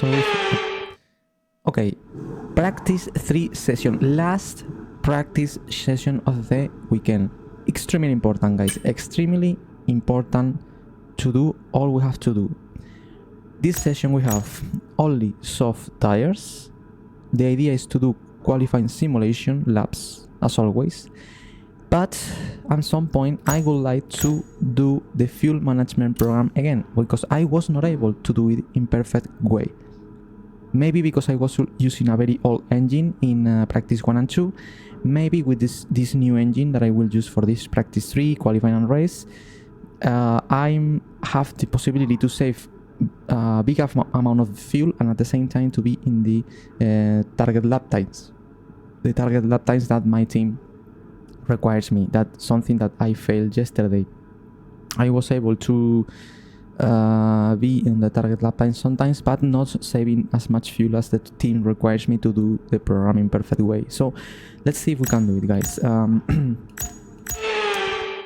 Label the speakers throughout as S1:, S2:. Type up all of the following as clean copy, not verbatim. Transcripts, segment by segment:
S1: So okay, practice 3 session, last practice session of the weekend. Extremely important, guys, extremely important to do all we have to do. This session we have only soft tires. The idea is to do qualifying simulation laps as always, but at some point I would like to do the fuel management program again, because I was not able to do it in perfect way. Maybe because I was using a very old engine in practice 1 and 2. Maybe with this new engine that I will use for this practice 3, qualifying and race, I have the possibility to save a big amount of fuel and at the same time to be in the target lap times. The target lap times that my team requires me. That's something that I failed yesterday. I was able to be in the target lap time sometimes, but not saving as much fuel as the team requires me to do the program in perfect way. So let's see if we can do it, guys.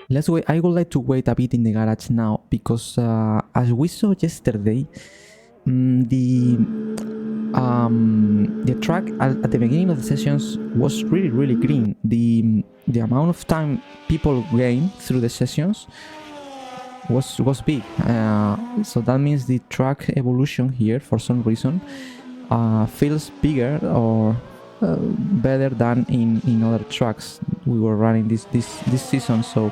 S1: Let's wait. I would like to wait a bit in the garage now, because as we saw yesterday, the track at the beginning of the sessions was really green. The amount of time people gain through the sessions was big, so that means the track evolution here for some reason feels bigger or better than in other tracks we were running this season. So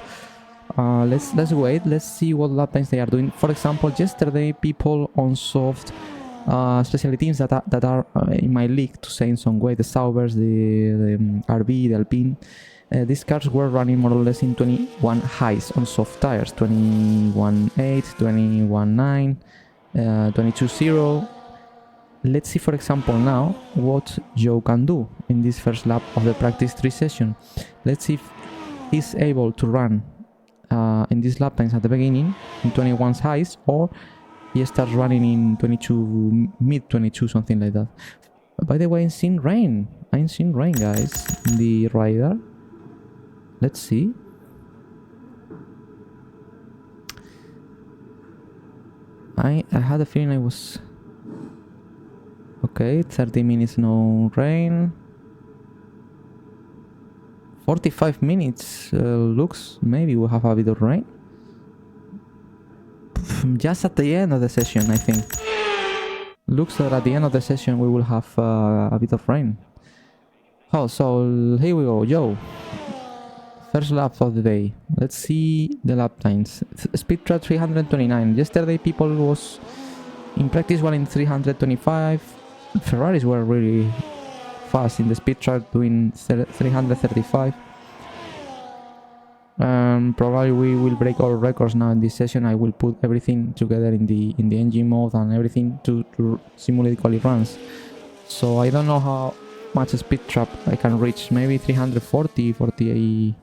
S1: let's wait, let's see what lap times they are doing. For example, yesterday people on soft, especially teams that are in my league, to say in some way, the Saubers, the RB, the Alpine, these cars were running more or less in 21 highs on soft tires, 21.8, 21.9, 22.0. Let's see, for example, now what Joe can do in this first lap of the practice 3 session. Let's see if he's able to run in these lap times at the beginning in 21's highs, or he starts running in 22, mid 22, something like that. By the way, I'm seeing rain, guys, in the rider. Let's see. I had a feeling I was... Okay, 30 minutes no rain. 45 minutes looks maybe we'll have a bit of rain. Just at the end of the session, I think. Looks that at the end of the session we will have a bit of rain. Oh, so here we go, Joe. First lap of the day. Let's see the lap times. Speed trap 329. Yesterday people was in practice 1 in 325. Ferraris were really fast in the speed trap, doing 335. Probably we will break all records now in this session. I will put everything together in the engine mode and everything to simulate quali runs. So I don't know how much speed trap I can reach. Maybe 340, 48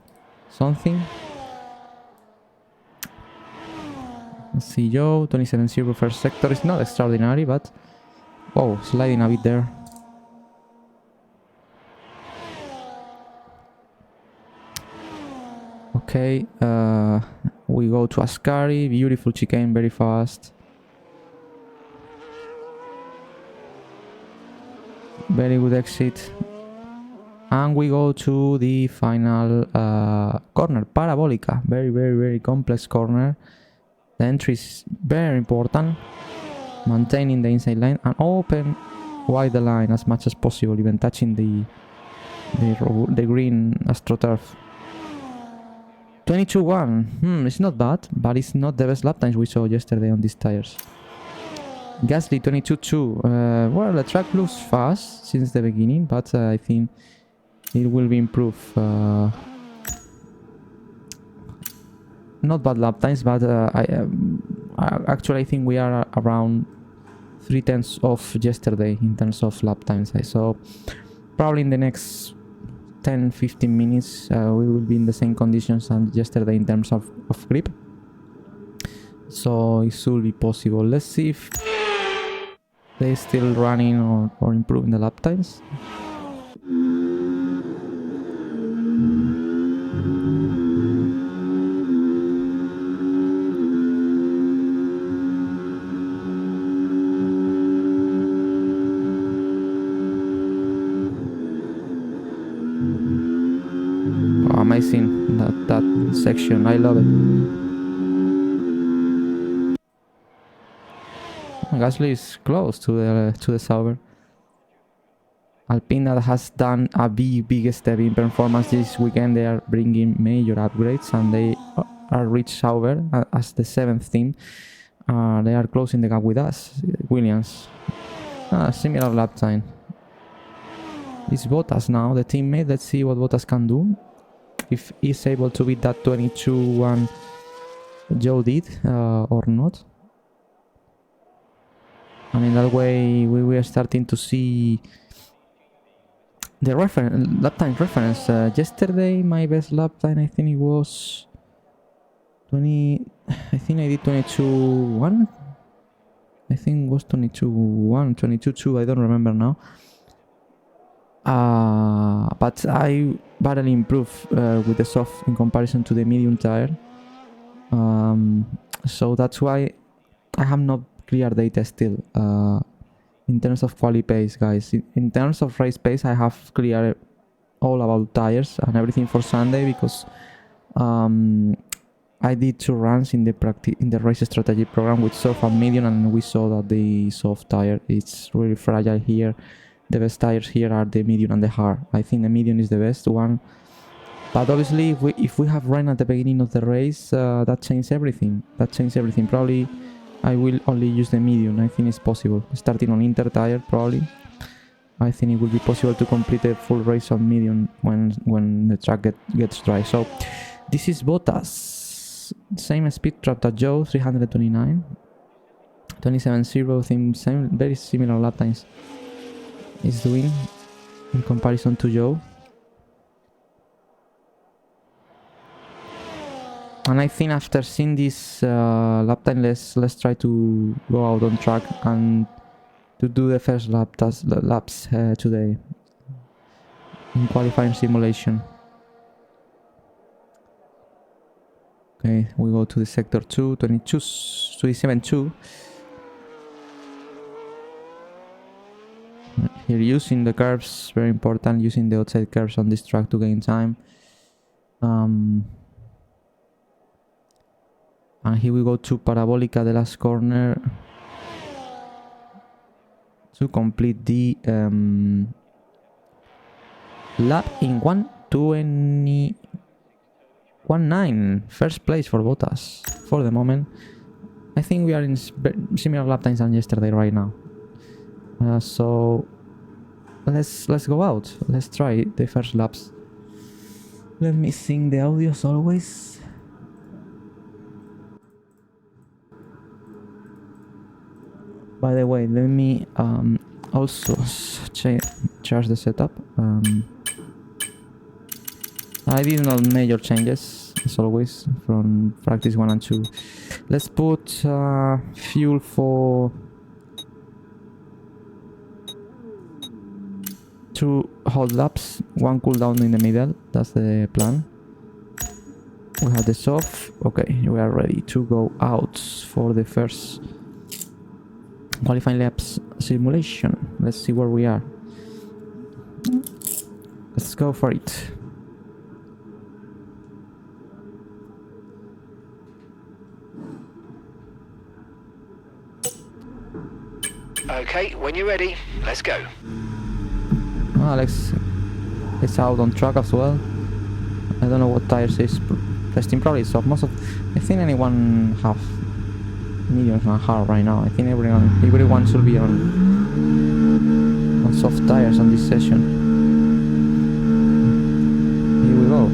S1: something. Let's see, Joe, 27.0 first sector. It's not extraordinary, but whoa, sliding a bit there. Okay, we go to Ascari, beautiful chicane, very fast. Very good exit. And we go to the final corner, Parabolica. Very complex corner. The entry is very important. Maintaining the inside line and open wide the line as much as possible, even touching the green AstroTurf. 22.1. It's not bad, but it's not the best lap times we saw yesterday on these tires. Gasly 22.2. Well, the track looks fast since the beginning, but I think it will be improved. Not bad lap times, but actually I think we are around 3/10 of yesterday in terms of lap times. So probably in the next 10-15 minutes we will be in the same conditions as yesterday in terms of grip. So it should be possible. Let's see if they're still running or improving the lap times. amazing, that section. I love it. Gasly is close to the Sauber. Alpine, that has done a big step in performance this weekend. They are bringing major upgrades, and they are reached Sauber as the 7th team. They are closing the gap with us, Williams. Similar lap time. It's Bottas now, the teammate. Let's see what Bottas can do. If he's able to beat that 22-1 Joe did or not. And in that way, we are starting to see the lap time reference. Yesterday, my best lap time, I think it was 20. I think I did 22-1. I think it was 22-1, 22-2. I don't remember now. But I barely improved with the soft in comparison to the medium tire. So that's why I have not clear data still. In terms of quali pace, guys. In terms of race pace, I have cleared all about tires and everything for Sunday, because I did 2 runs in the race strategy program with soft and medium, and we saw that the soft tire is really fragile here. The best tires here are the medium and the hard. I think the medium is the best one. But obviously, if we have run at the beginning of the race, that changed everything. Probably I will only use the medium. I think it's possible. Starting on Inter tire, probably. I think it will be possible to complete a full race on medium when the track gets dry. So this is Bottas. Same speed trap that Joe, 329. 27.0, same, very similar lap times is doing in comparison to Joe. And I think after seeing this lap time, let's try to go out on track and to do the first laps today in qualifying simulation. Okay, we go to the sector 2, 27.2. Here, using the curves, very important, using the outside curves on this track to gain time. And here we go to Parabolica, the last corner, to complete the lap in 1:20.19. First place for Bottas for the moment. I think we are in similar lap times than yesterday right now. So let's go out. Let's try the first laps. Let me sing the audio as always. By the way, let me also charge the setup. I did not major changes as always from practice 1 and 2. Let's put fuel for 2 hot laps, 1 cooldown in the middle. That's the plan. We have the soft. Okay, we are ready to go out for the first qualifying laps simulation. Let's see where we are. Let's go for it.
S2: Okay, when you're ready, let's go.
S1: Alex is out on track as well. I don't know what tires is testing, probably soft. I think anyone have mediums and hard right now. I think everyone should be on soft tires on this session. Here we go.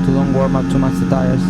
S1: Don't warm up too much the tires.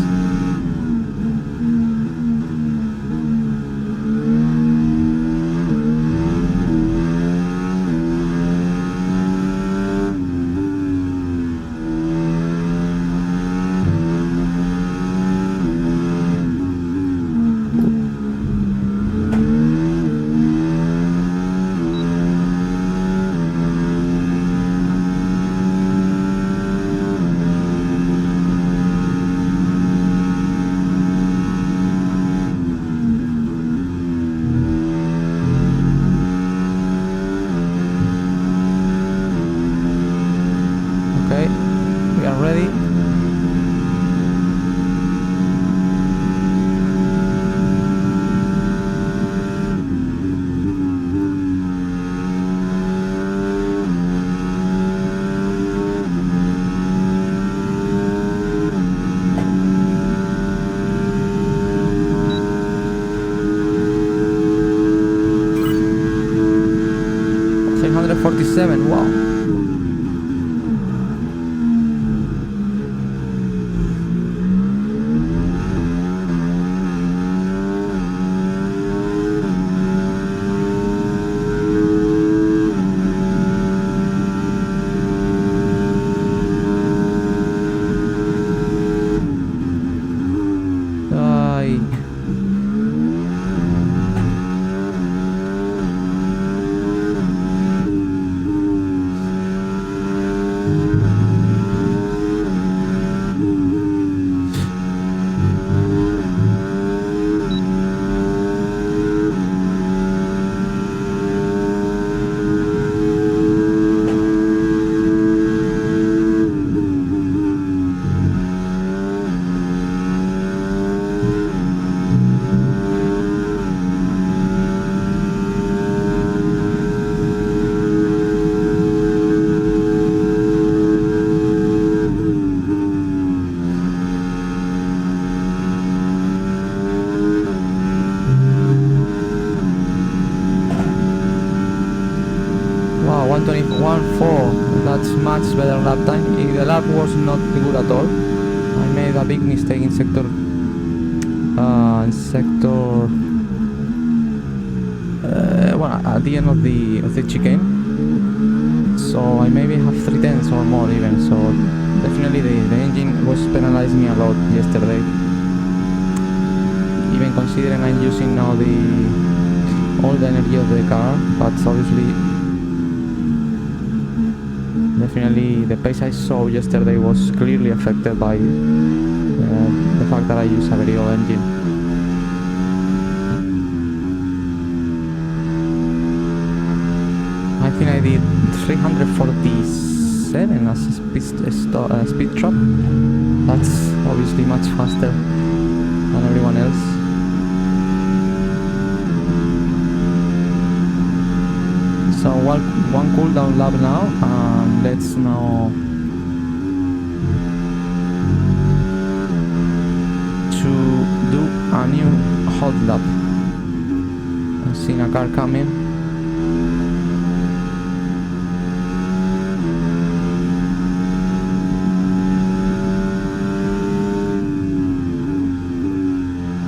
S1: 347, wow. Ay. Wow, 121.4. That's much better lap time. The lap was not good at all. I made a big mistake in sector. Well, at the end of the chicane. So I maybe have 3/10 or more even. So definitely the engine was penalizing me a lot yesterday. Even considering I'm using now all the energy of the car, but obviously. Definitely the pace I saw yesterday was clearly affected by the fact that I use a very old engine. I think I did 347 as a speed trap. That's obviously much faster than everyone else. So one cooldown lap now, and let's now to do a new hot lap. I'm seeing a car coming.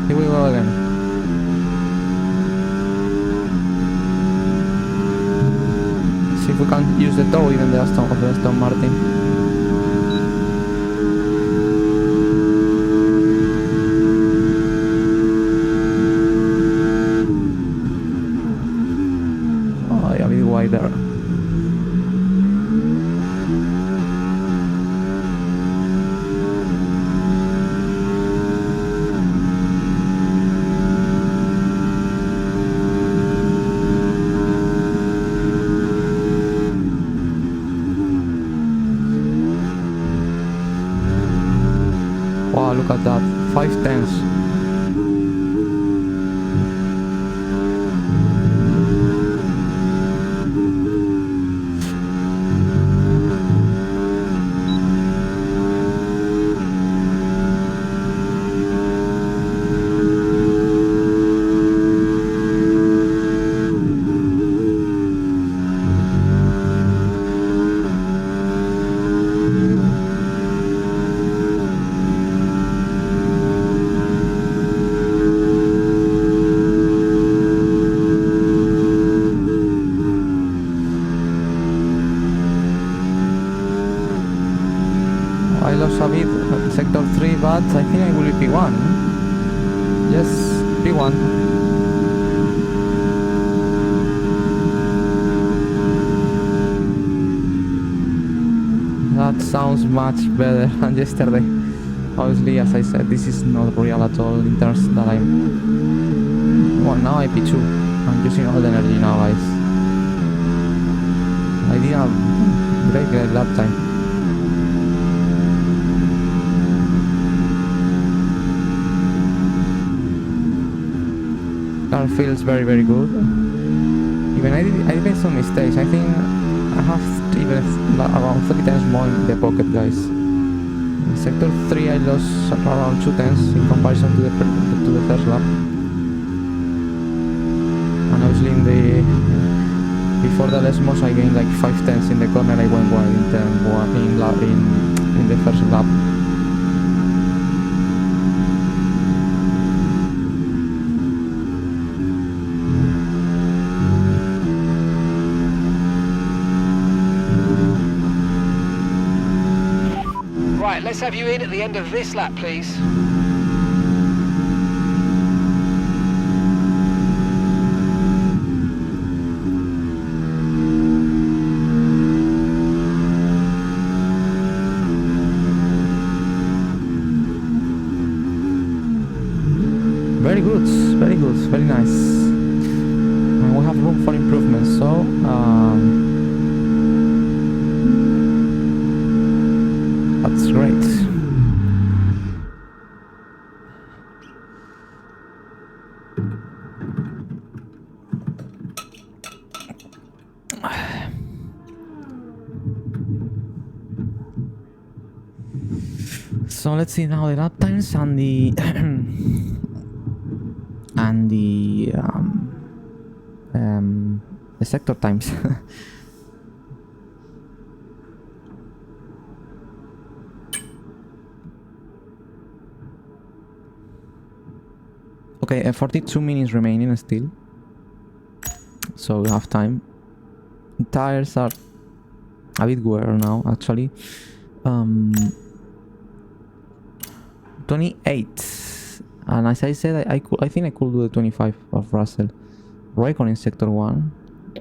S1: Here we go again. If we can't use the tow, even the Aston Martin. Oh, yeah, a bit wider. Wow, look at that, 5/10. I lost a bit at sector 3, but I think I will be P1. Yes, P1. That sounds much better than yesterday. Obviously, as I said, this is not real at all in terms that I'm... Well, now I'm P2. I'm using all the energy now, guys. I did a great lap time. Car feels very good. Even I made some mistakes. I think I have even around 3 times more in the pocket, guys. In sector 3 I lost around 2/10 in comparison to the first lap. And obviously for the Lesmos I gained like 5/10 in the corner. I went wide in turn one in the first lap.
S2: Right, let's have you in at the end of this lap, please.
S1: Very good, very good, very nice. And we have room for improvement, so that's great. So let's see now the lap times and the and the sector times. Okay, 42 minutes remaining still, so we have time. Tires are a bit wear now, actually. 28, and as I said, I think I could do the 25 of Russell. Recon in sector 1,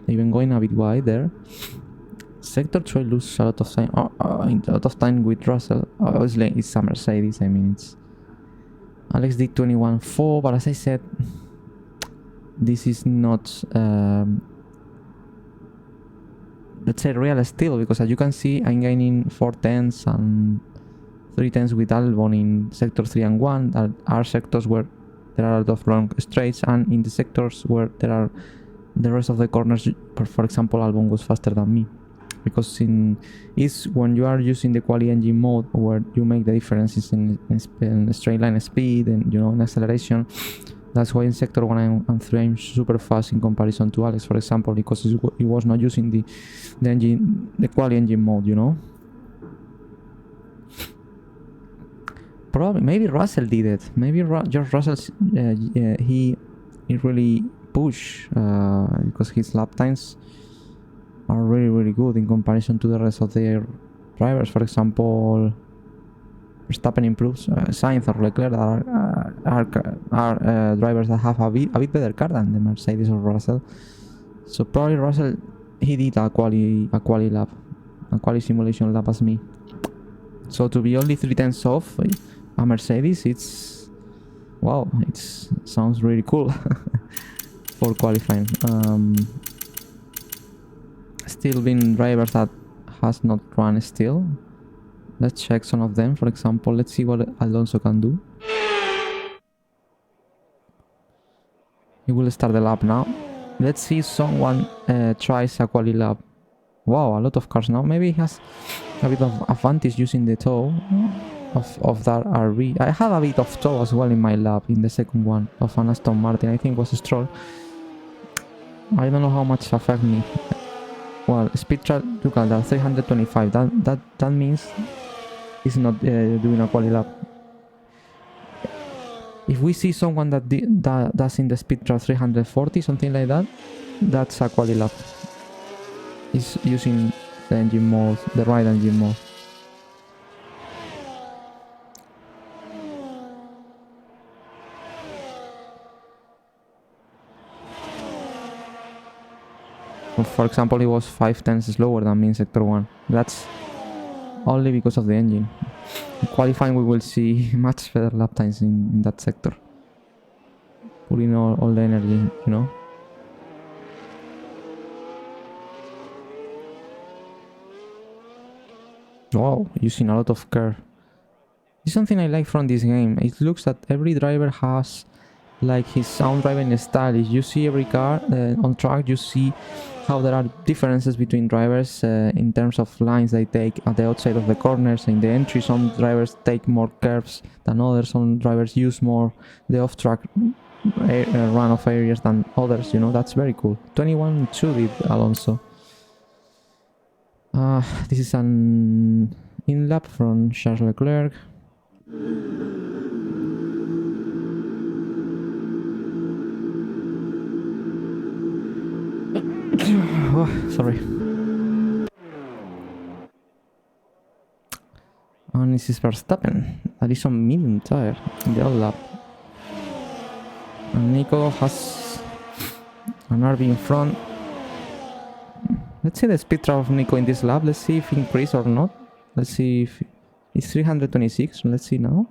S1: even going a bit wide there. Sector 2 I lose a lot of time, a lot of time with Russell. Obviously it's a Mercedes, I mean it's Alex did 21.4, but as I said, this is not let's say real still, because as you can see I'm gaining 4/10 and 3/10 with Albon in sector 3 and 1. That are sectors where there are a lot of long straights, and in the sectors where there are the rest of the corners, for example, Albon was faster than me, because it's when you are using the quali engine mode where you make the differences in straight line speed and, you know, in acceleration. That's why in sector 1 and 3 I'm super fast in comparison to Alex, for example, because he was not using the quali engine mode, you know. Probably, maybe Russell did it. Maybe George Russell, he really pushed because his lap times are really good in comparison to the rest of their drivers. For example, Verstappen improves. Sainz or Leclerc are drivers that have a bit better car than the Mercedes or Russell. So probably Russell, he did a quali lap, a quali simulation lap as me. So to be only 3/10 off a Mercedes, it's wow, it sounds really cool for qualifying. Still been drivers that has not run still. Let's check some of them. For example, let's see what Alonso can do. He will start the lap now. Let's see if someone tries a quali lap. Wow, a lot of cars now. Maybe he has a bit of advantage using the toe of that RV. I had a bit of toe as well in my lap in the second one of an Aston Martin. I think it was a Stroll. I don't know how much affect me. Well, speed trap, look at that, 325. That means he's not doing a quali lap. If we see someone that does in the speed trap 340, something like that, that's a quali lap. He's using the engine mode, the right engine mode. For example, it was 5/10 slower than me in sector 1. That's only because of the engine. In qualifying, we will see much better lap times in that sector. Putting all the energy, you know. Wow, using a lot of curve. It's something I like from this game. It looks that every driver has like his own driving style. If you see every car on track, you see how there are differences between drivers in terms of lines they take at the outside of the corners. In the entry, some drivers take more curves than others. Some drivers use more the off-track run of areas than others. You know, that's very cool. 21.2 did Alonso. This is an in-lap from Charles Leclerc. Oh, sorry. And this is Verstappen. That is on medium tire in the old lap. And Nico has an RB in front. Let's see the speed trap of Nico in this lap. Let's see if it increase or not. Let's see if it's 326. Let's see now.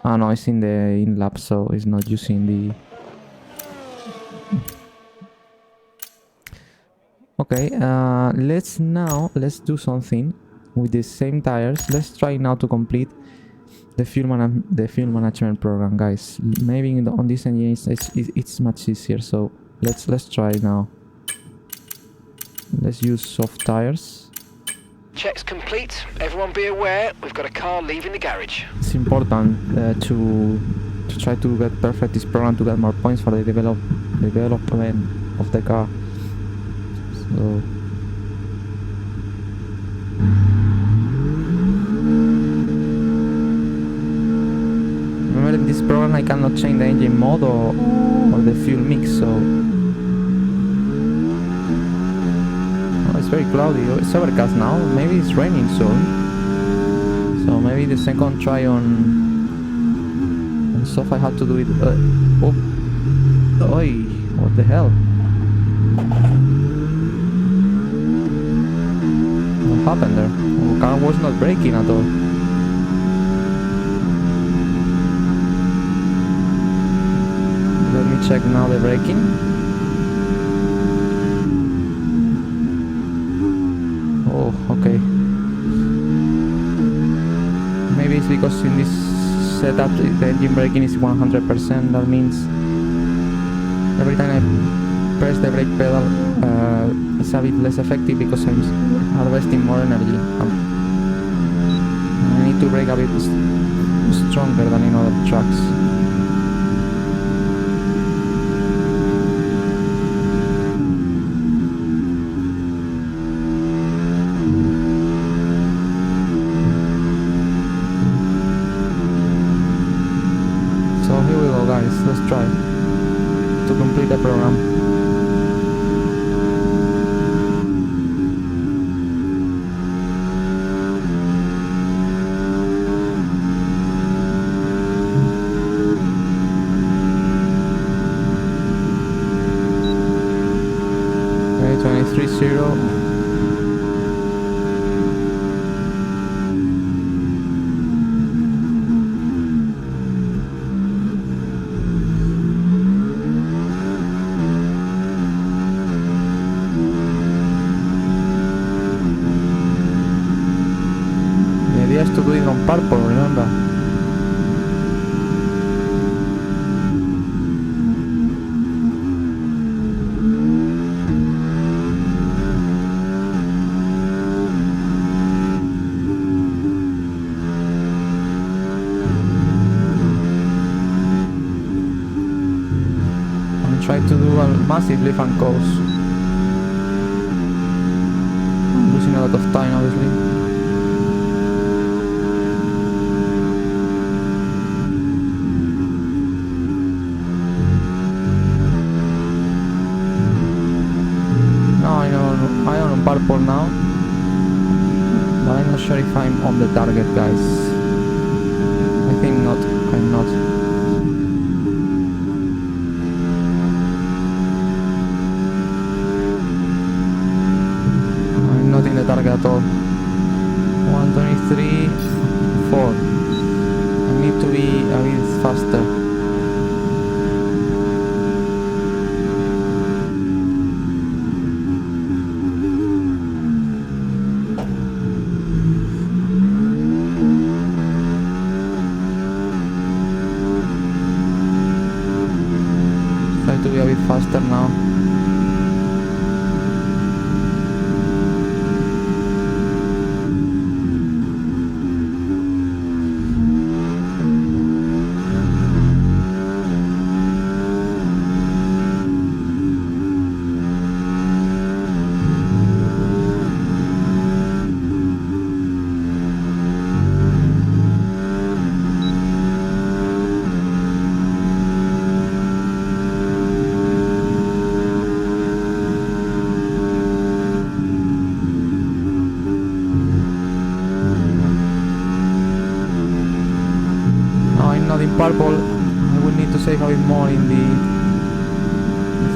S1: Ah no, it's in the in lap, so it's not using the. Okay, let's do something with the same tires. Let's try now to complete the fuel management program, guys. Maybe on this engine it's much easier. So let's try now. Let's use soft tires.
S2: Check's complete. Everyone be aware, we've got a car leaving the garage.
S1: It's important to try to get perfect this program to get more points for the development of the car. So remember, in this program I cannot change the engine mode or the fuel mix, so it's very cloudy. It's overcast now. Maybe it's raining soon. So maybe the second try on soft I have to do it. Oi! What the hell? What happened there? The car was not braking at all. Let me check now the braking. Oh, okay. Maybe it's because in this setup the engine braking is 100%. That means every time I press the brake pedal it's a bit less effective because I'm harvesting more energy. I need to brake a bit stronger than in other tracks. Let's try to complete the program. Okay, 23.0. To do it on purple, remember? I'm trying to do a massive lift and coast. I'm losing a lot of time, obviously. I am on purple now, but I'm not sure if I'm on the target, guys. I think not. I'm not. I'm not in the target at all. 123.4. I need to be a bit faster. To be a bit faster now. purple. I will need to save a bit more in the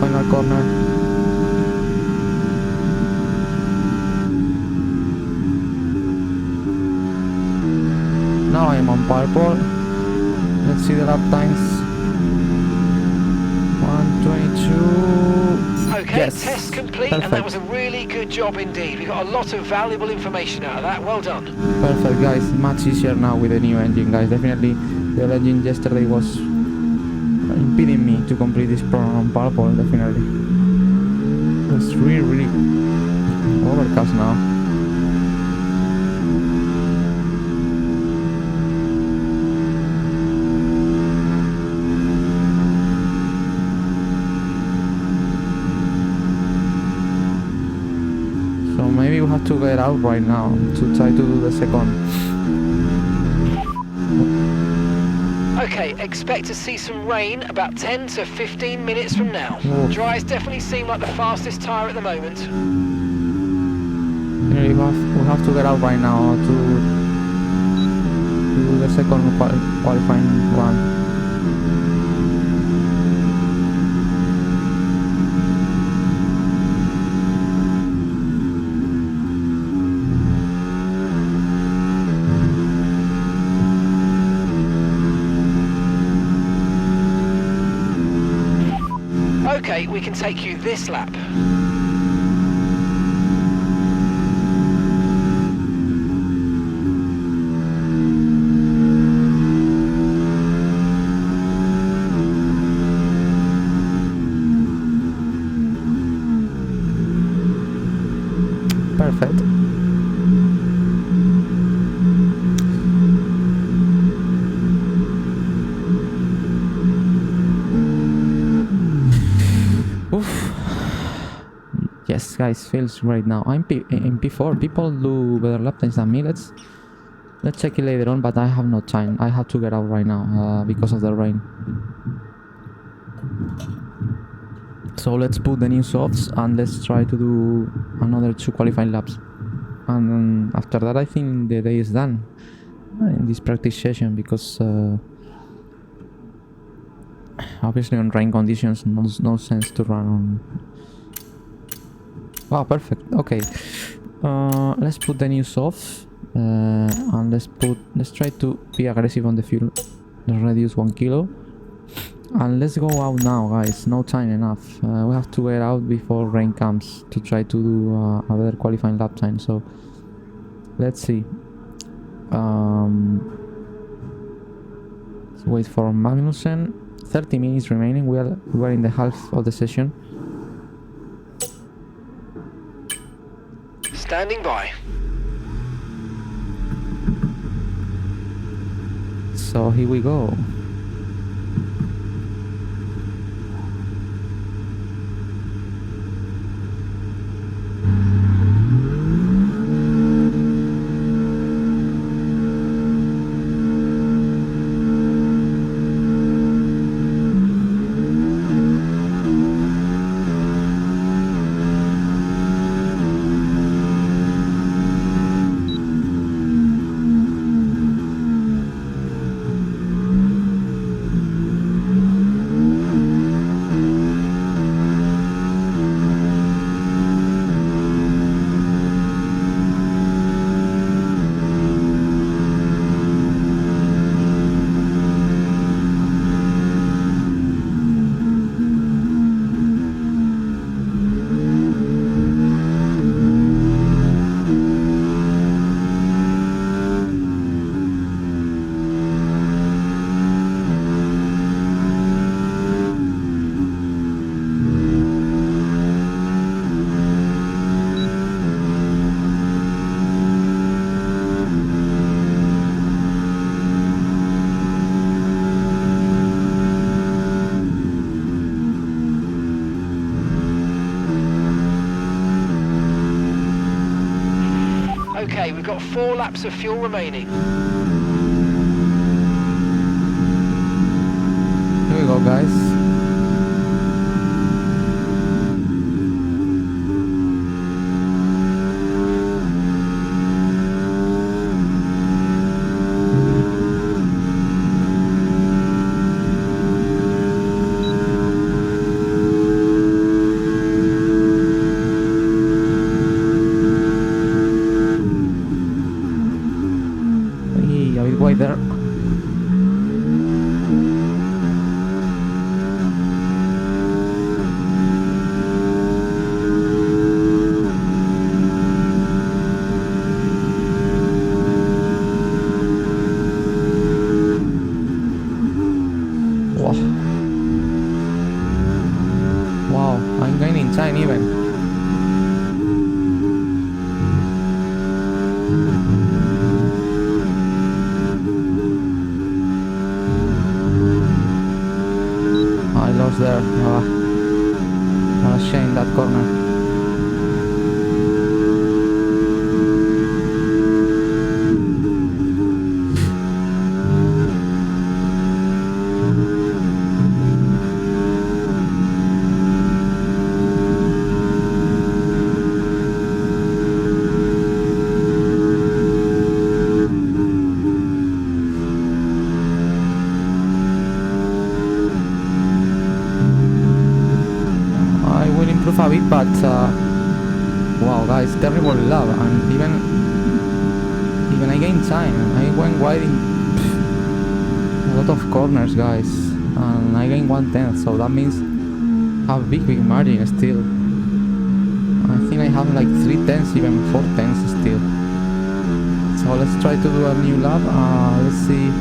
S1: final corner. Now I am on purple. Let's see the lap times. 1:22.
S2: Okay,
S1: yes.
S2: test complete,
S1: Perfect.
S2: and that was a really good job indeed. We got a lot of valuable information out of that. Well done.
S1: Perfect, guys. Much easier now with the new engine, guys. Definitely, the old engine yesterday was impeding me to complete this program on purple. Definitely, it's really overcast now. So maybe we have to get out right now to try to do the second.
S2: Okay, expect to see some rain about 10 to 15 minutes from now.
S1: Whoa.
S2: Dries definitely seem like the fastest tyre at the moment.
S1: We have to get out right now to do the second qualifying run.
S2: Okay, we can take you this lap.
S1: Perfect. Oof. Yes, guys, feels great now. I'm in P4. People do better lap times than me. Let's check it later on, but I have no time. I have to get out right now because of the rain. So let's put the new softs and let's try to do another 2 qualifying laps. And after that, I think the day is done in this practice session because obviously on rain conditions, no sense to run on. Wow, perfect. Okay, let's put the new softs and let's try to be aggressive on the fuel. Let's reduce 1 kilo. And let's go out now, guys. No time enough. We have to get out before rain comes to try to do a better qualifying lap time. So let's see. Let's wait for Magnussen. 30 minutes remaining. We're in the half of the session.
S2: Standing by.
S1: So here we go.
S2: Okay, we've got 4 laps of fuel remaining.
S1: Here we go, guys. in that corner. A bit, but wow guys, terrible lap, and even I gained time. I went wide in a lot of corners, guys, and I gained 1/10, so that means I have big margin still. I think I have like 3/10, even 4/10 still. So let's try to do a new lap. Let's see.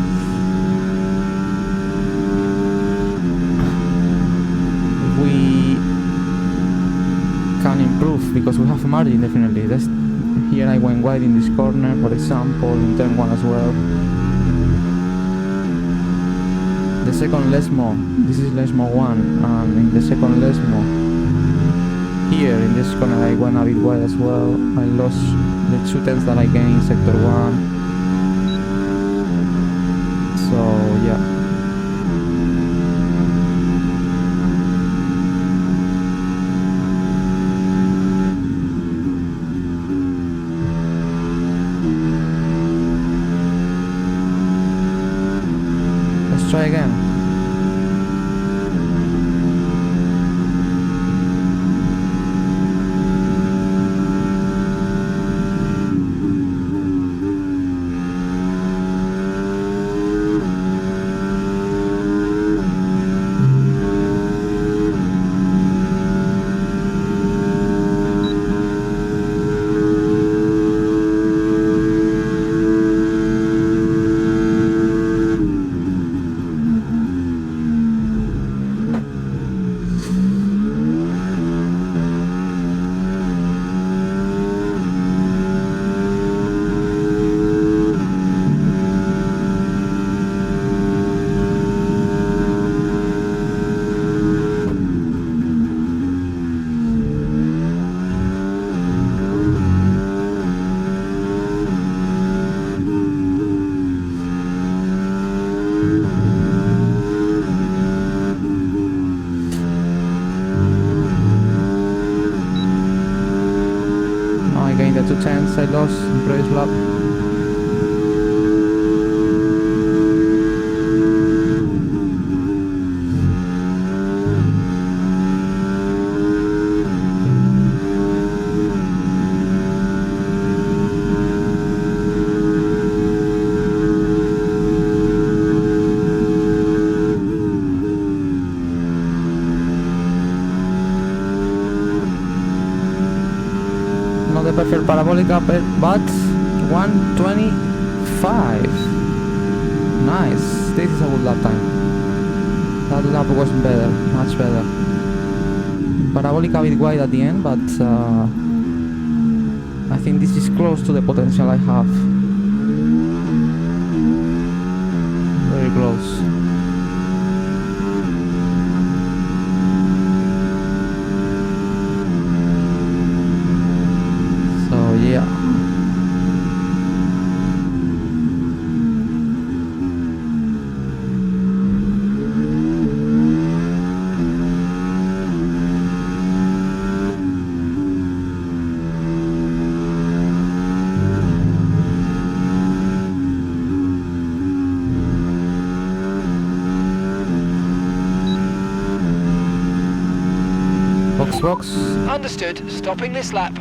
S1: We can improve because we have margin definitely. Here I went wide in this corner, for example, in turn 1 as well. The second Lesmo, this is Lesmo 1, and in the second Lesmo, here in this corner I went a bit wide as well. I lost the 2/10 that I gained in sector 1. So yeah. Try again. The 2/10 I lost in previous lap. The perfect parabolic upper, but 1:25. Nice. This is a good lap time. That lap was better, much better. Parabolic a bit wide at the end, but I think this is close to the potential I have. Very close. Yeah. Box.
S2: Understood. Stopping this lap.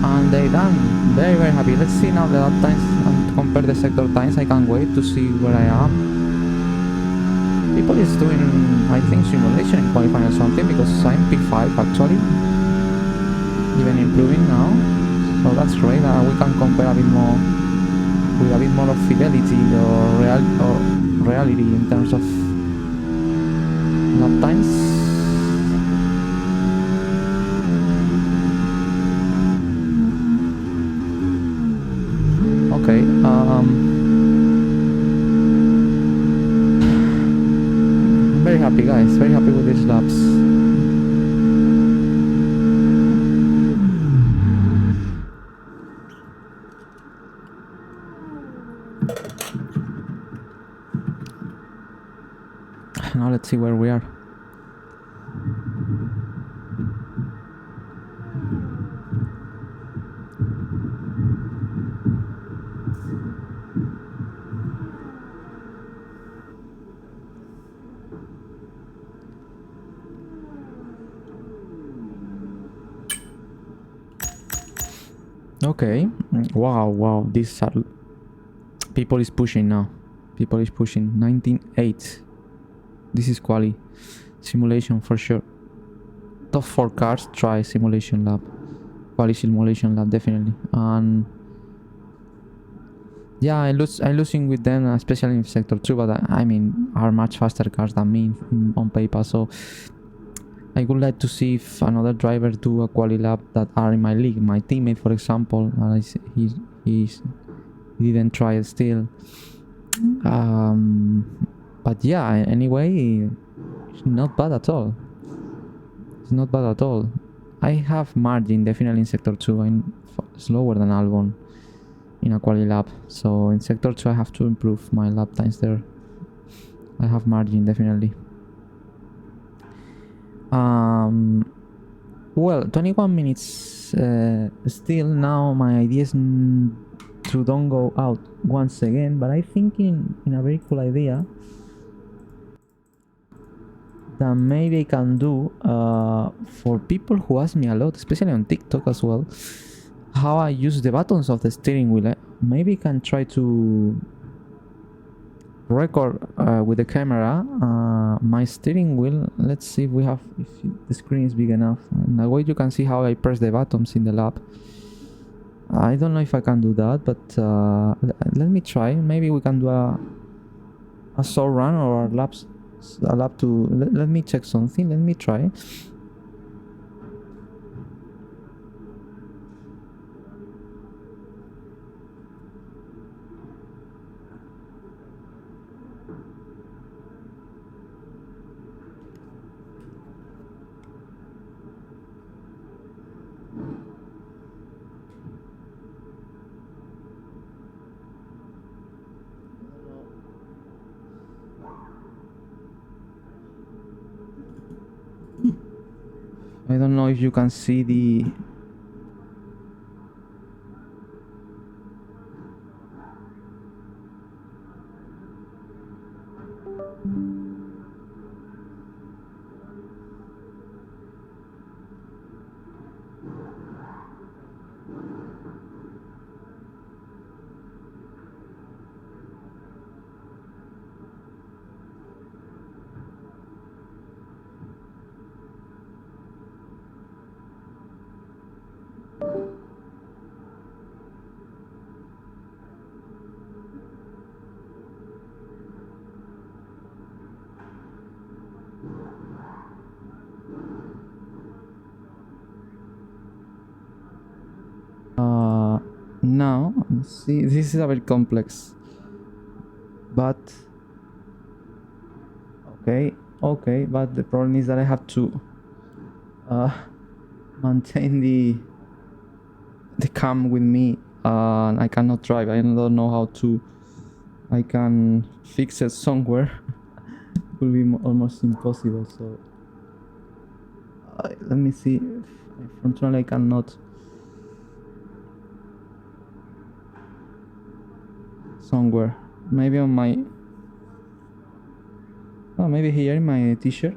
S1: And they done. Very happy. Let's see now the lap times and compare the sector times. I can't wait to see where I am. People is doing, I think, simulation in qualifying or something, because I'm P5 actually, even improving now. So that's great. We can compare a bit more with a bit more of fidelity or reality in terms of lap times. Okay, very happy guys, very happy with these laps. let's see where we are. Okay. Wow. These are... People is pushing now. People is pushing. 19.8. This is quali. Simulation for sure. Top 4 cars, try simulation lab. Quali simulation lab, definitely. And... yeah, I'm losing with them, especially in sector 2, but I mean, are much faster cars than me on paper, so... I would like to see if another driver do a quali lap that are in my league. My teammate, for example, he didn't try it still. But yeah, anyway, it's not bad at all. It's not bad at all. I have margin definitely in sector 2. I'm slower than Albon in a quali lap. So in sector 2 I have to improve my lap times there. I have margin definitely. Well, 21 minutes still. Now my idea is to don't go out once again, but I think in a very cool idea that maybe I can do for people who ask me a lot, especially on TikTok as well, how I use the buttons of the steering wheel. Maybe I can try to record with the camera my steering wheel. Let's see if the screen is big enough, and that way you can see how I press the buttons in the lap. I don't know if I can do that, but let me try. Maybe we can do a short run or a lap to... let me check something. Let me try. I don't know if you can see the... now, see, this is a very complex, but okay, but the problem is that I have to maintain the cam with me, and I cannot drive. I don't know how to... I can fix it somewhere. It will be almost impossible, so let me see. Unfortunately I cannot. Somewhere, maybe on my... oh, maybe here in my t-shirt.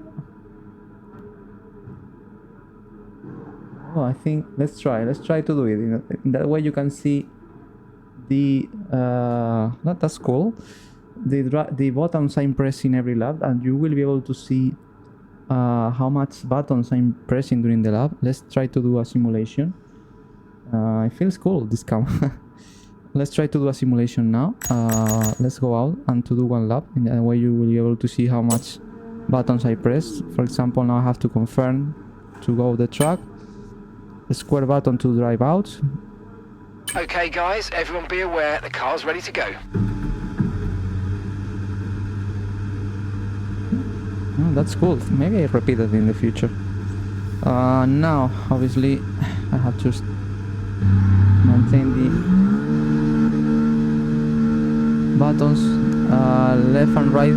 S1: Oh, I think let's try to do it. In that way you can see the that's cool. The buttons I'm pressing every lap, and you will be able to see how much buttons I'm pressing during the lap. Let's try to do a simulation. It feels cool, this cam. Let's try to do a simulation now. Let's go out and to do one lap. In that way you will be able to see how much buttons I press. For example, now I have to confirm to go the track. The square button to drive out.
S2: Okay guys, everyone be aware, the car's ready to go.
S1: Oh, that's cool. Maybe I repeat it in the future. Now, obviously, I have to maintain the buttons left and right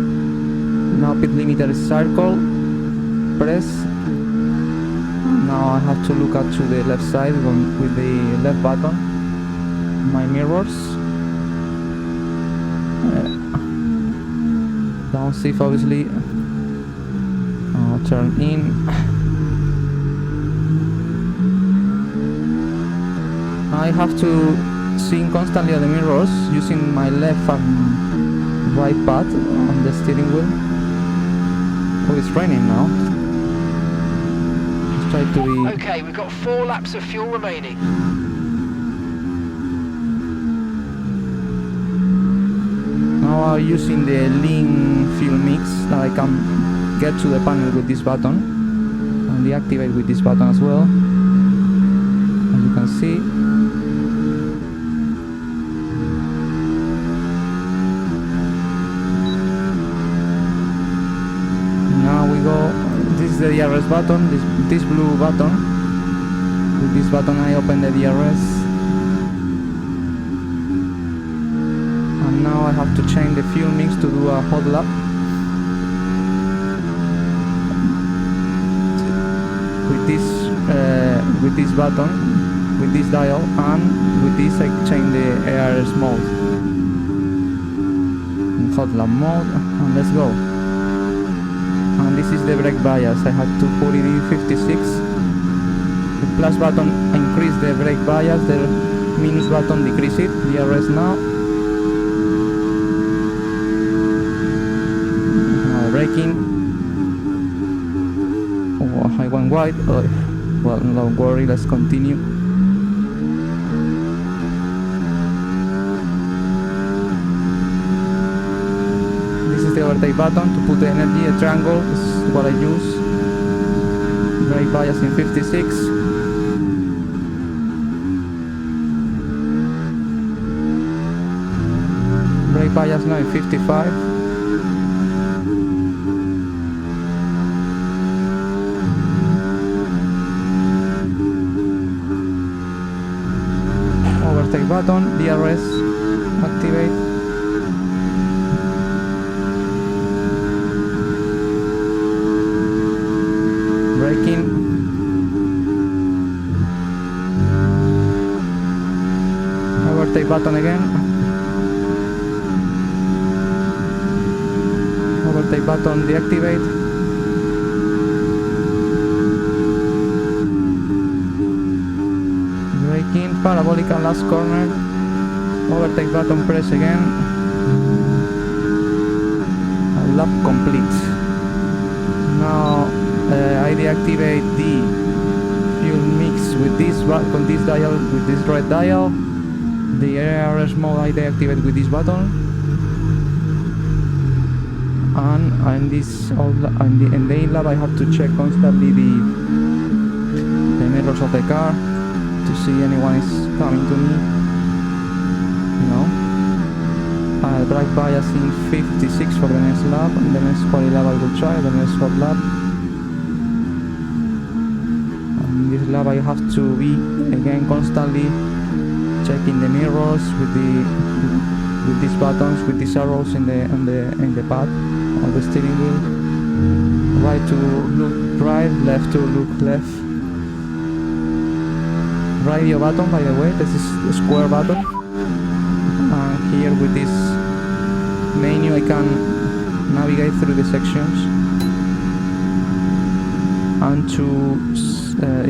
S1: Now pit limiter is circle, press. Now I have to look out to the left side with the left button, my mirrors. Downshift obviously, turn in. I have to swing constantly at the mirrors using my left and right pad on the steering wheel. Oh, it's raining now. Let's try to be...
S2: Okay, we've got 4 laps of fuel remaining.
S1: Now I'm using the lean fuel mix that I can get to the panel with this button and deactivate with this button as well, as you can see. Now we go, this is the DRS button, this blue button. With this button I open the DRS. And now I have to change the fuel mix to do a hot lap. With this button, with this dial, and with this I change the ARS mode. In hot lap mode, and let's go. And this is the brake bias. I had to put it in 56. The plus button increase the brake bias, the minus button decrease it. DRS now. Braking. Oh, I went wide. Oh, well, don't worry, let's continue. This is the overtake button to put the energy, a triangle, this is what I use. Brake bias in 56. Brake bias now in 55. Overtake button, DRS, activate. Braking. Overtake button again. Overtake button, deactivate. Braking, parabolic and last corner. Overtake button, press again. Lap complete. Now I deactivate the fuel mix with this dial, with this red dial. The ARS mode I deactivate with this button. And in the in lab I have to check constantly the mirrors of the car to see anyone is coming to me. No. Brake bias in 56 for the next lap, and the next quali lap I will try, the next hot lap. And this lap I have to be again constantly checking the mirrors with these buttons, with these arrows in the pad of the steering wheel. Right to look right, left to look left. Radio button, by the way, this is the square button. And here with this menu I can navigate through the sections. And to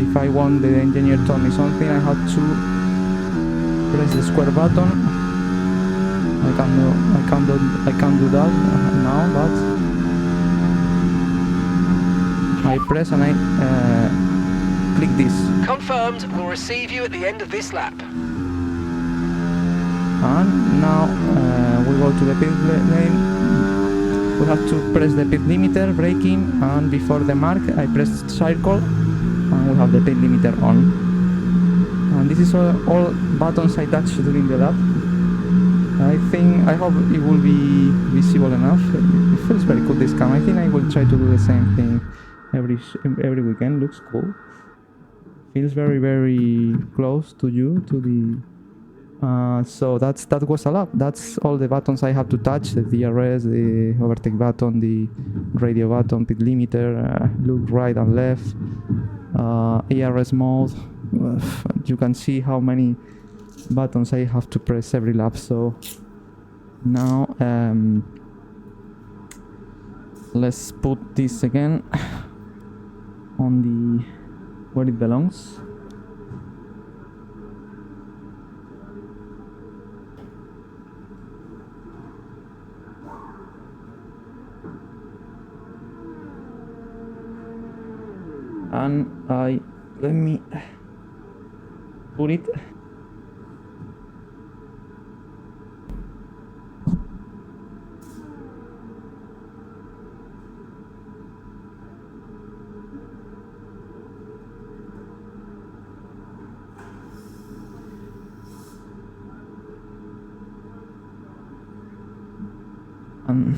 S1: if I want the engineer told me something, I have to press the square button. I can't do that now, but I press and I click this.
S2: Confirmed, we'll receive you at the end of this lap.
S1: And now we go to the pit lane. We have to press the pit limiter, braking, and before the mark I press circle and we have the pit limiter on. And this is all buttons I touch during the lap. I hope it will be visible enough. It feels very cool, this cam. I think I will try to do the same thing every weekend. Looks cool. Feels very, very close to you, to So that was a lot. That's all the buttons I have to touch: the DRS, the overtake button, the radio button, pit limiter, look right and left, ARS mode. You can see how many buttons I have to press every lap. So now let's put this again on the where it belongs. And let me put it and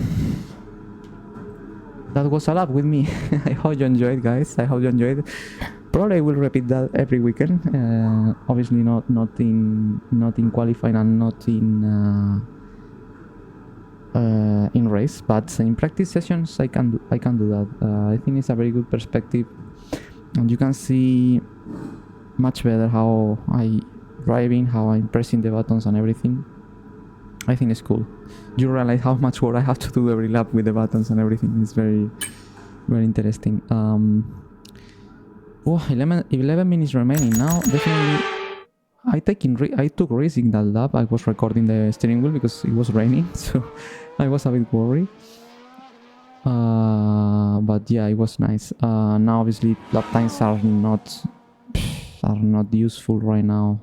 S1: that was a lot with me. I hope you enjoyed, guys. I hope you enjoyed. Probably I will repeat that every weekend. Obviously not in qualifying and not in race, but in practice sessions I can do that. I think it's a very good perspective, and you can see much better how I driving, how I'm pressing the buttons and everything. I think it's cool. You realize how much work I have to do every lap with the buttons and everything. It's very, very interesting. 11 minutes remaining now. Definitely, I took risk in that lap. I was recording the steering wheel because it was raining, so I was a bit worried. But yeah, it was nice. Now obviously lap times are not useful right now.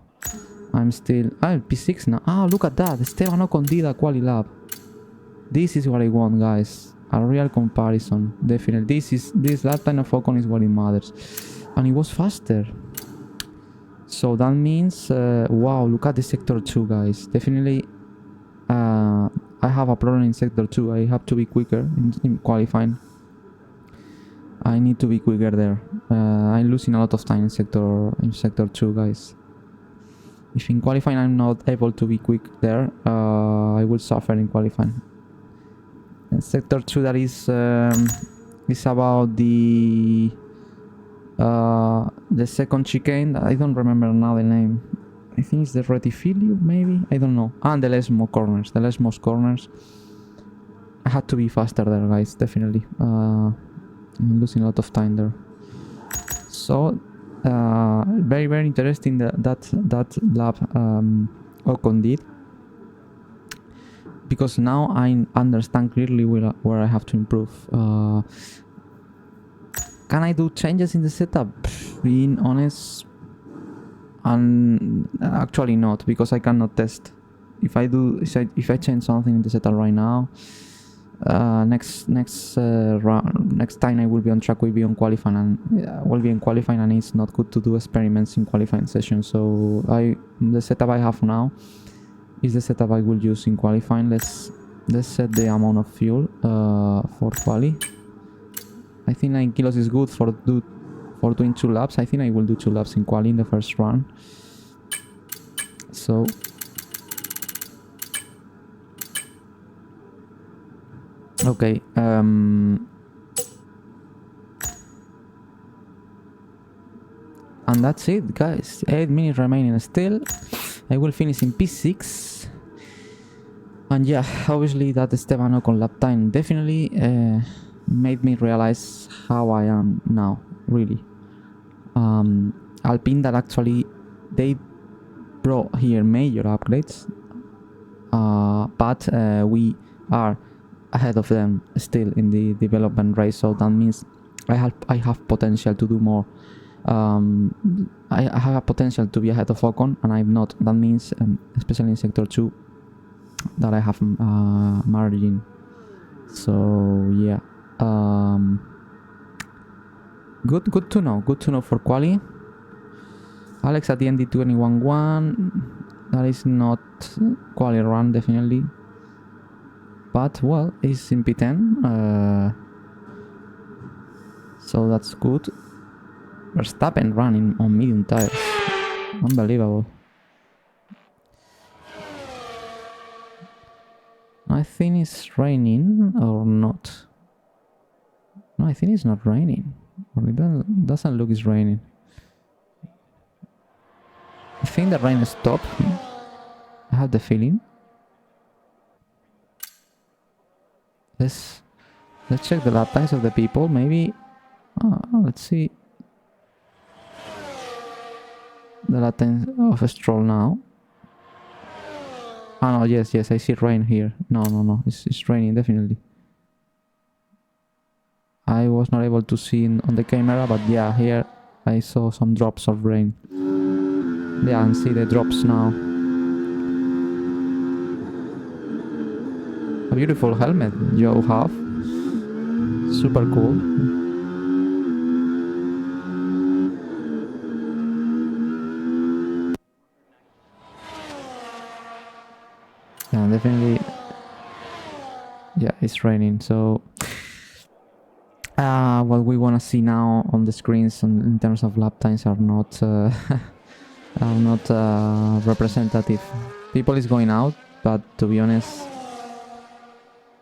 S1: I'm still P6 now. Ah, look at that. Esteban Ocon did a quali lap. This is what I want, guys. A real comparison. Definitely. This lap time of Ocon is what it matters. And it was faster. So that means wow, look at the sector 2, guys. Definitely I have a problem in sector 2. I have to be quicker in qualifying. I need to be quicker there. I'm losing a lot of time in sector 2, guys. If in qualifying I'm not able to be quick there, I will suffer in qualifying. And sector 2, that is about the second chicane. I don't remember now the name. I think it's the retifilio, maybe? I don't know. And the Lesmo corners. The Lesmos corners. I had to be faster there, guys, definitely. I'm losing a lot of time there. So very, very interesting that lap Ocon did, because now I understand clearly where I have to improve. Can I do changes in the setup? Being honest, and actually not, because I cannot test. If I change something in the setup right now, next time I will be on track, will be on qualifying, and will be in qualifying, and it's not good to do experiments in qualifying sessions. So the setup I have now is the setup I will use in qualifying. Let's set the amount of fuel for quali. I think 9 kilos is good for doing 2 laps. I think I will do 2 laps in quali in the first run. So okay, and that's it, guys. 8 minutes remaining still. I will finish in P6. And yeah, obviously that Esteban Ocon lap time definitely made me realize how I am now, really. Alpine, that actually they brought here major upgrades, but we are ahead of them still in the development race, so that means I have potential to do more. I have a potential to be ahead of Ocon, and I'm not. That means especially in sector 2 that I have margin. So yeah, good to know for quali. Alex at the end did 21.1. That is not quali run, definitely, but well, it's in P10, so that's good. Verstappen running on medium tires, unbelievable. I think it's raining or not. No, I think it's not raining. Or it doesn't look it's raining. I think the rain stopped. I have the feeling. Let's check the lap times of the people. Maybe let's see the lap time of a Stroll now. Oh no, yes, I see rain here. No, it's raining definitely. I was not able to see on the camera, but yeah, here I saw some drops of rain. Yeah, and see the drops now. A beautiful helmet you have. Super cool. Yeah, definitely. Yeah, it's raining, so what we want to see now on the screens in terms of lap times are not representative. People is going out, but to be honest,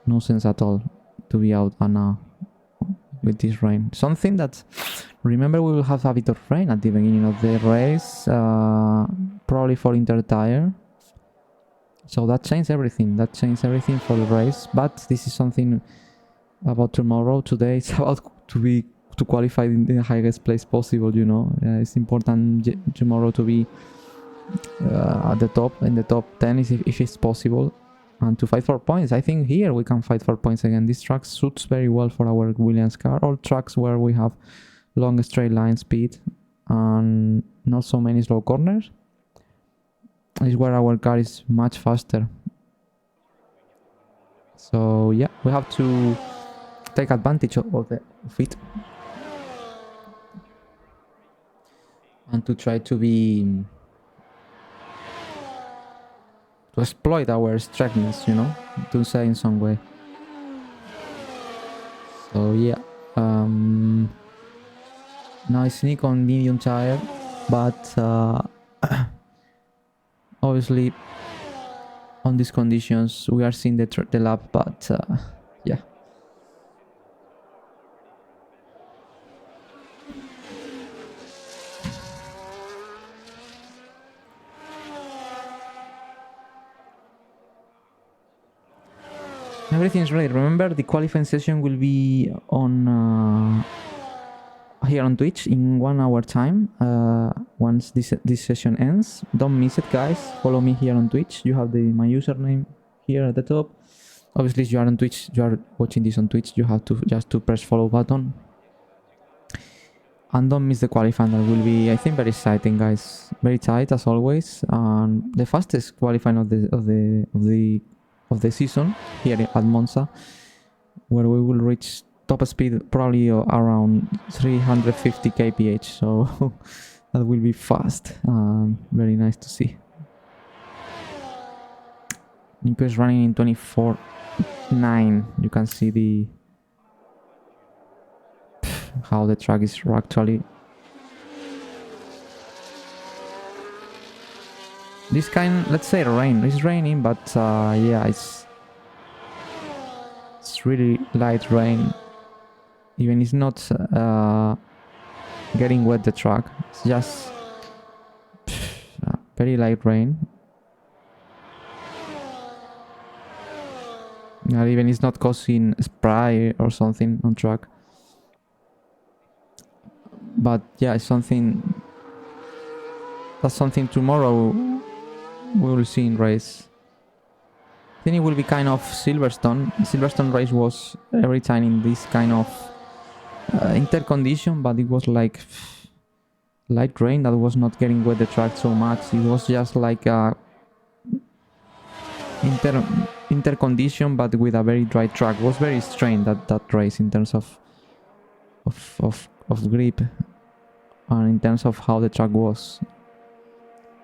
S1: no sense at all to be out now with this rain. Something that, remember, we will have a bit of rain at the beginning of the race, probably for inter tire. So that changed everything. That changed everything for the race. But this is something about tomorrow. Today it's about to qualify in the highest place possible. You know, it's important tomorrow to be at the top, in the top 10 if it's possible, and to fight for points. I think here we can fight for points again. This track suits very well for our Williams car. All tracks where we have long straight line speed and not so many slow corners is where our car is much faster. So yeah, we have to take advantage of it and to try to exploit our strengths, you know, to say in some way. So yeah, now I sneak on medium tire, but obviously on these conditions we are seeing the lap, but yeah. Everything's ready. Remember, the qualifying session will be on here on Twitch in 1 hour time. Once this session ends, don't miss it, guys. Follow me here on Twitch. You have my username here at the top. Obviously, if you are on Twitch, you are watching this on Twitch, you have to just press follow button. And don't miss the qualifying. That will be, I think, very exciting, guys. Very tight as always. And the fastest qualifying of the season here at Monza, where we will reach top speed probably around 350 kph. So that will be fast. Very nice to see. Nico is running in 24.9. You can see how the track is actually. This kind, let's say rain. It's raining, but yeah, it's really light rain. Even it's not getting wet the track. It's just very light rain. And even it's not causing spray or something on track. But yeah, it's something. That's something tomorrow we will see in race. I think it will be kind of Silverstone. Silverstone race was every time in this kind of intercondition, but it was like light rain that was not getting wet the track so much. It was just like a intercondition, but with a very dry track. It was very strange that race in terms of grip and in terms of how the track was.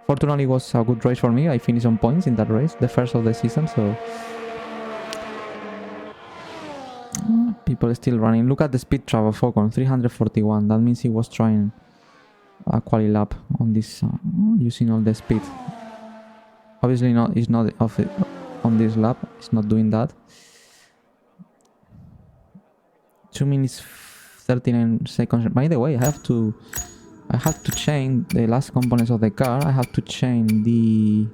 S1: Fortunately, it was a good race for me. I finished on points in that race, the first of the season, so people are still running. Look at the speed travel Falcon, 341. That means he was trying a quali lap on this using all the speed. Obviously, it's not on this lap. It's not doing that. 2 minutes 39 seconds. By the way, I have to change the last components of the car. I have to change the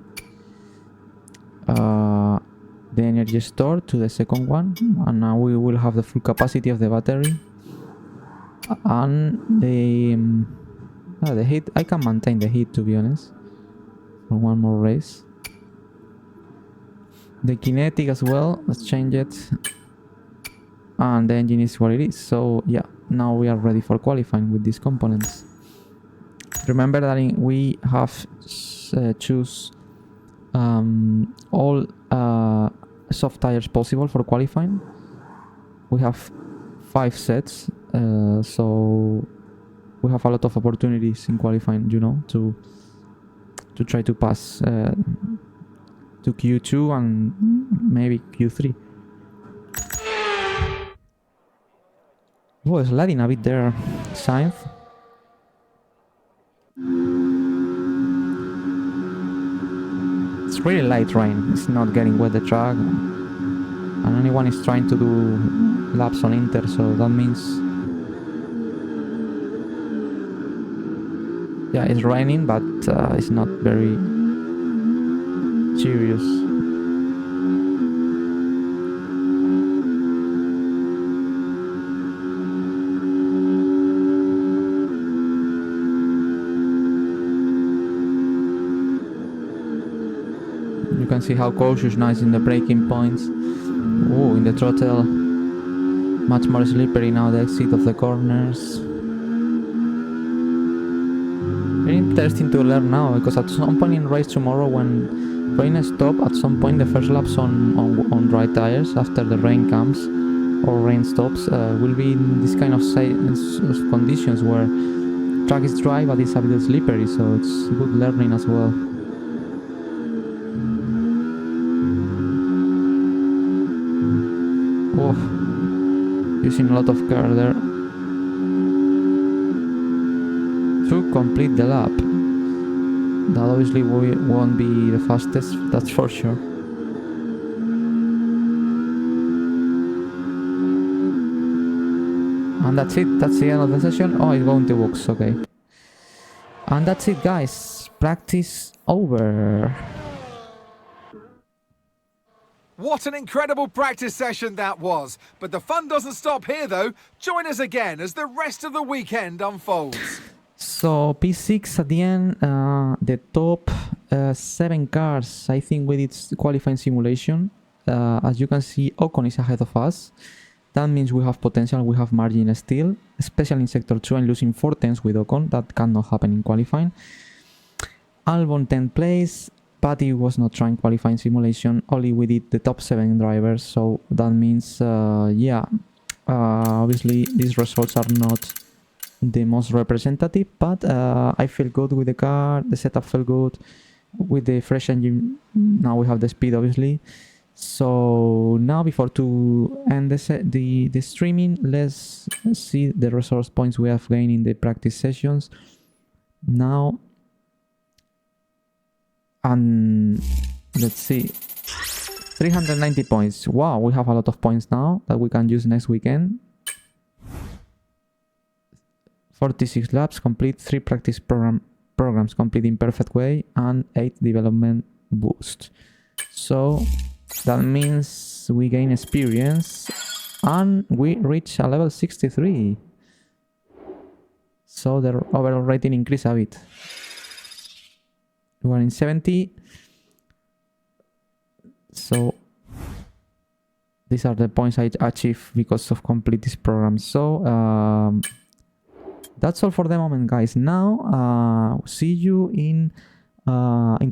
S1: energy store to the second one, and now we will have the full capacity of the battery. And the heat, I can maintain the heat, to be honest, for one more race. The kinetic as well, let's change it. And the engine is what it is. So yeah, now we are ready for qualifying with these components. Remember that we have choose all soft tires possible for qualifying. We have 5 sets, so we have a lot of opportunities in qualifying, you know, to try to pass to Q2 and maybe Q3. Oh, sliding a bit there, Sainz. It's really light rain, it's not getting wet the track, and anyone is trying to do laps on Inter, so that means, yeah, it's raining, but it's not very serious. You can see how cautious now is in the braking points. Oh, in the throttle, much more slippery now, the exit of the corners. Very interesting to learn now, because at some point in race tomorrow, when rain stops, at some point the first laps on dry tires after the rain comes or rain stops will be in this kind of conditions where track is dry but it's a bit slippery, so it's good learning as well. Oh, using a lot of care there to complete the lap. That obviously won't be the fastest, that's for sure. And that's it, that's the end of the session. Oh, it's going to box, okay. And that's it, guys. Practice over.
S3: What an incredible practice session that was. But the fun doesn't stop here though. Join us again as the rest of the weekend unfolds.
S1: So P6 at the end, the top 7 cars, I think, with its qualifying simulation. As you can see, Ocon is ahead of us. That means we have potential, we have margin still, especially in Sector 2. I'm losing 4 tenths with Ocon. That cannot happen in qualifying. Albon 10th place, but he was not trying qualifying simulation, only we did the top 7 drivers, so that means, obviously these results are not the most representative, but I feel good with the car, the setup felt good, with the fresh engine, now we have the speed obviously. So now, before to end the streaming, let's see the resource points we have gained in the practice sessions. Now, and let's see, 390 points. Wow, we have a lot of points now that we can use next weekend. 46 laps complete, 3 practice programs complete in perfect way, and 8 development boost. So that means we gain experience and we reach a level 63. So the overall rating increased a bit. We are in 70. So these are the points I achieved because of complete this program. So that's all for the moment, guys. Now see you in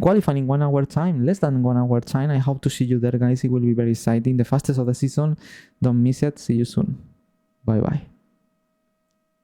S1: qualifying in 1 hour time, less than 1 hour time. I hope to see you there, guys. It will be very exciting, the fastest of the season. Don't miss it. See you soon. Bye bye.